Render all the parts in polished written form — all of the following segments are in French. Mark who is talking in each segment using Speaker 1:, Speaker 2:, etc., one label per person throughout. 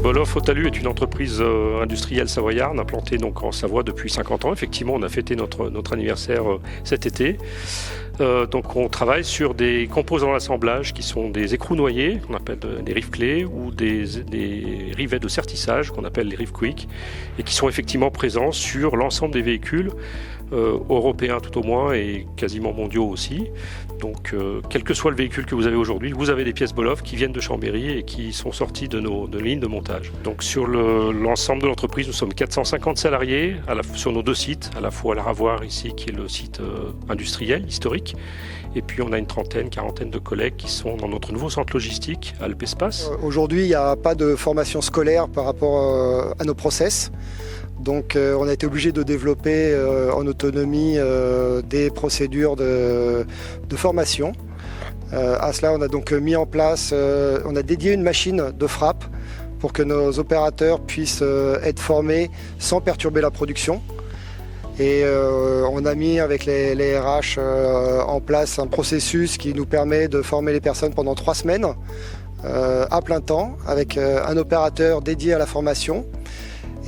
Speaker 1: Boloff Haute-Alu est une entreprise industrielle savoyarde implantée donc en Savoie depuis 50 ans. Effectivement, on a fêté notre anniversaire cet été. Donc on travaille sur des composants d'assemblage qui sont des écrous noyés, qu'on appelle des rives clés, ou des rivets de sertissage, qu'on appelle les rives quick, et qui sont effectivement présents sur l'ensemble des véhicules, européens tout au moins, et quasiment mondiaux aussi. Donc quel que soit le véhicule que vous avez aujourd'hui, vous avez des pièces Boloff qui viennent de Chambéry et qui sont sorties de nos lignes de montage. Donc sur l'ensemble de l'entreprise, nous sommes 450 salariés sur nos deux sites, à la fois à la Ravoire ici, qui est le site industriel, historique, et puis on a une quarantaine de collègues qui sont dans notre nouveau centre logistique, Alpespace.
Speaker 2: Aujourd'hui, il n'y a pas de formation scolaire par rapport à nos process. Donc on a été obligé de développer en autonomie des procédures de formation. À cela, on a donc mis en place, on a dédié une machine de frappe pour que nos opérateurs puissent être formés sans perturber la production. Et on a mis avec les RH en place un processus qui nous permet de former les personnes pendant 3 semaines à plein temps avec un opérateur dédié à la formation.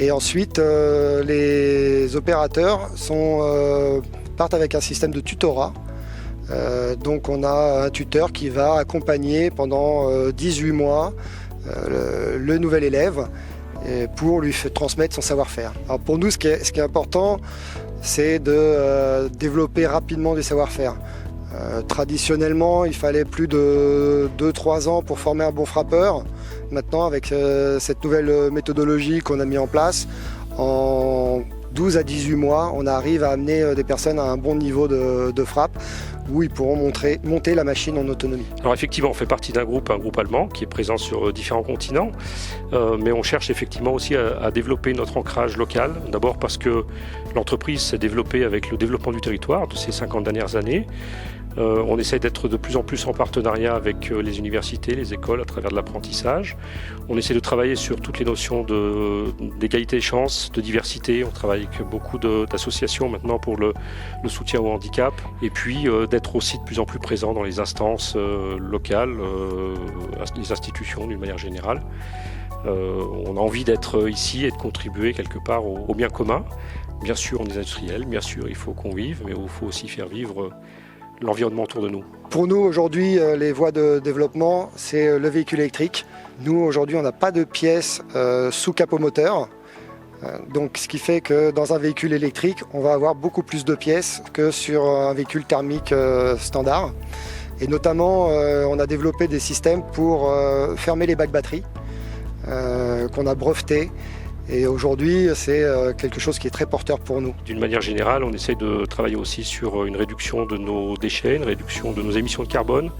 Speaker 2: Et ensuite, les opérateurs partent avec un système de tutorat. Donc on a un tuteur qui va accompagner pendant 18 mois le nouvel élève pour lui transmettre son savoir-faire. Alors pour nous, ce qui est important, c'est de développer rapidement des savoir-faire. Traditionnellement, il fallait plus de 2-3 ans pour former un bon frappeur. Maintenant, avec cette nouvelle méthodologie qu'on a mis en place, en 12 à 18 mois, on arrive à amener des personnes à un bon niveau de frappe où ils pourront monter la machine en autonomie.
Speaker 1: Alors effectivement, on fait partie un groupe allemand qui est présent sur différents continents, mais on cherche effectivement aussi à développer notre ancrage local. D'abord parce que l'entreprise s'est développée avec le développement du territoire de ces 50 dernières années. On essaie d'être de plus en plus en partenariat avec les universités, les écoles à travers de l'apprentissage. On essaie de travailler sur toutes les notions d'égalité des chances, de diversité. On travaille avec beaucoup d'associations maintenant pour le soutien au handicap. Et puis d'être aussi de plus en plus présent dans les instances locales, les institutions d'une manière générale. On a envie d'être ici et de contribuer quelque part au bien commun. Bien sûr, on est industriel, bien sûr, il faut qu'on vive, mais il faut aussi faire vivre l'environnement autour de nous.
Speaker 2: Pour nous, aujourd'hui, les voies de développement, c'est le véhicule électrique. Nous, aujourd'hui, on n'a pas de pièces sous capot moteur. Donc, ce qui fait que dans un véhicule électrique, on va avoir beaucoup plus de pièces que sur un véhicule thermique standard. Et notamment, on a développé des systèmes pour fermer les bacs batteries qu'on a brevetés. Et aujourd'hui, c'est quelque chose qui est très porteur pour nous.
Speaker 1: D'une manière générale, on essaie de travailler aussi sur une réduction de nos déchets, une réduction de nos émissions de carbone.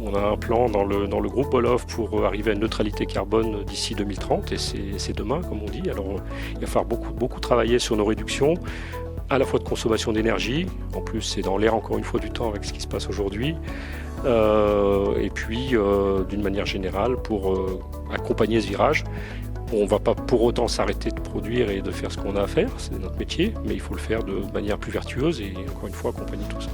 Speaker 1: On a un plan dans le groupe Boloff pour arriver à une neutralité carbone d'ici 2030, et c'est demain, comme on dit. Alors, il va falloir beaucoup travailler sur nos réductions, à la fois de consommation d'énergie, en plus c'est dans l'air encore une fois du temps avec ce qui se passe aujourd'hui, et puis d'une manière générale pour accompagner ce virage. On ne va pas pour autant s'arrêter de produire et de faire ce qu'on a à faire, c'est notre métier, mais il faut le faire de manière plus vertueuse et encore une fois accompagner tout ça.